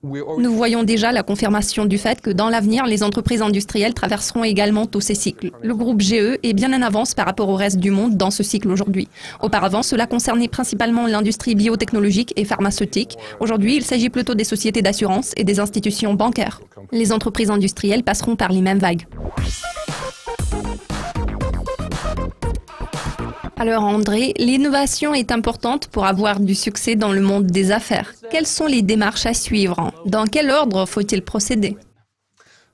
Nous voyons déjà la confirmation du fait que dans l'avenir, les entreprises industrielles traverseront également tous ces cycles. Le groupe GE est bien en avance par rapport au reste du monde dans ce cycle aujourd'hui. Auparavant, cela concernait principalement l'industrie biotechnologique et pharmaceutique. Aujourd'hui, il s'agit plutôt des sociétés d'assurance et des institutions bancaires. Les entreprises industrielles passeront par les mêmes vagues. Alors André, l'innovation est importante pour avoir du succès dans le monde des affaires. Quelles sont les démarches à suivre? Dans quel ordre faut-il procéder?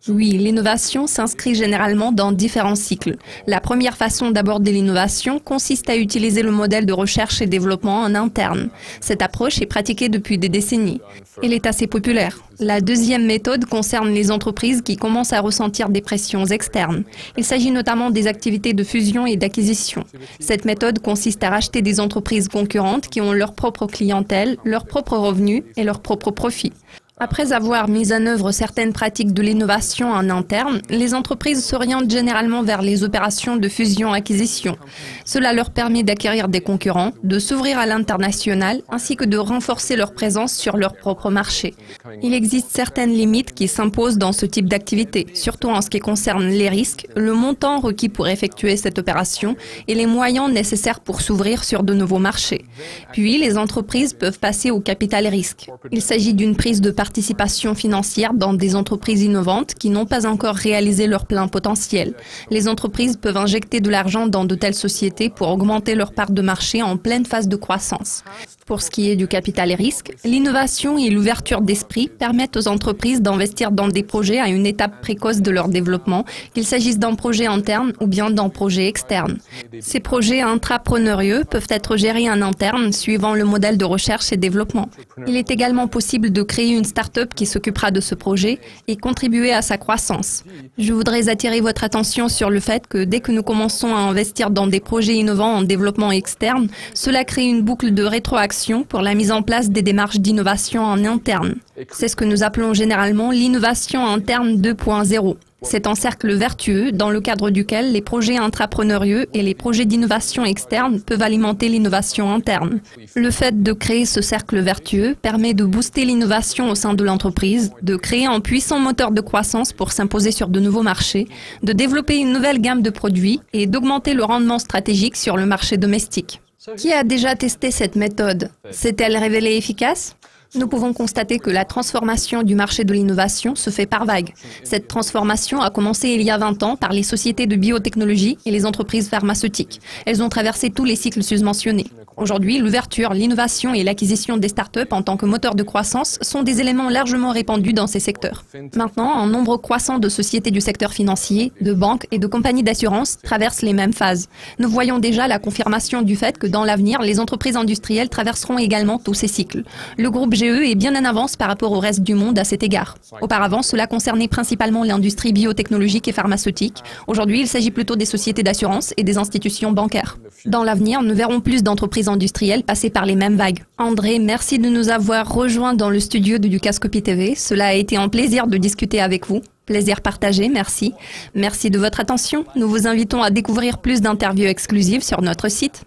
Oui, l'innovation s'inscrit généralement dans différents cycles. La première façon d'aborder l'innovation consiste à utiliser le modèle de recherche et développement en interne. Cette approche est pratiquée depuis des décennies. Elle est assez populaire. La deuxième méthode concerne les entreprises qui commencent à ressentir des pressions externes. Il s'agit notamment des activités de fusion et d'acquisition. Cette méthode consiste à racheter des entreprises concurrentes qui ont leur propre clientèle, leurs propres revenus et leurs propres profits. Après avoir mis en œuvre certaines pratiques de l'innovation en interne, les entreprises s'orientent généralement vers les opérations de fusion-acquisition. Cela leur permet d'acquérir des concurrents, de s'ouvrir à l'international, ainsi que de renforcer leur présence sur leur propre marché. Il existe certaines limites qui s'imposent dans ce type d'activité, surtout en ce qui concerne les risques, le montant requis pour effectuer cette opération et les moyens nécessaires pour s'ouvrir sur de nouveaux marchés. Puis, les entreprises peuvent passer au capital risque. Il s'agit d'une prise de participation financière dans des entreprises innovantes qui n'ont pas encore réalisé leur plein potentiel. Les entreprises peuvent injecter de l'argent dans de telles sociétés pour augmenter leur part de marché en pleine phase de croissance. Pour ce qui est du capital risque, l'innovation et l'ouverture d'esprit permettent aux entreprises d'investir dans des projets à une étape précoce de leur développement, qu'il s'agisse d'un projet interne ou bien d'un projet externe. Ces projets intrapreneurieux peuvent être gérés en interne suivant le modèle de recherche et développement. Il est également possible de créer une start-up qui s'occupera de ce projet et contribuer à sa croissance. Je voudrais attirer votre attention sur le fait que dès que nous commençons à investir dans des projets innovants en développement externe, cela crée une boucle de rétroaction pour la mise en place des démarches d'innovation en interne. C'est ce que nous appelons généralement l'innovation interne 2.0. C'est un cercle vertueux dans le cadre duquel les projets intrapreneurieux et les projets d'innovation externe peuvent alimenter l'innovation interne. Le fait de créer ce cercle vertueux permet de booster l'innovation au sein de l'entreprise, de créer un puissant moteur de croissance pour s'imposer sur de nouveaux marchés, de développer une nouvelle gamme de produits et d'augmenter le rendement stratégique sur le marché domestique. Qui a déjà testé cette méthode? S'est-elle révélée efficace? Nous pouvons constater que la transformation du marché de l'innovation se fait par vagues. Cette transformation a commencé il y a 20 ans par les sociétés de biotechnologie et les entreprises pharmaceutiques. Elles ont traversé tous les cycles susmentionnés. Aujourd'hui, l'ouverture, l'innovation et l'acquisition des startups en tant que moteur de croissance sont des éléments largement répandus dans ces secteurs. Maintenant, un nombre croissant de sociétés du secteur financier, de banques et de compagnies d'assurance traversent les mêmes phases. Nous voyons déjà la confirmation du fait que dans l'avenir, les entreprises industrielles traverseront également tous ces cycles. Le groupe GE est bien en avance par rapport au reste du monde à cet égard. Auparavant, cela concernait principalement l'industrie biotechnologique et pharmaceutique. Aujourd'hui, il s'agit plutôt des sociétés d'assurance et des institutions bancaires. Dans l'avenir, nous verrons plus d'entreprises industrielles passer par les mêmes vagues. André, merci de nous avoir rejoints dans le studio de Dukascopy TV. Cela a été un plaisir de discuter avec vous. Plaisir partagé, merci. Merci de votre attention. Nous vous invitons à découvrir plus d'interviews exclusives sur notre site.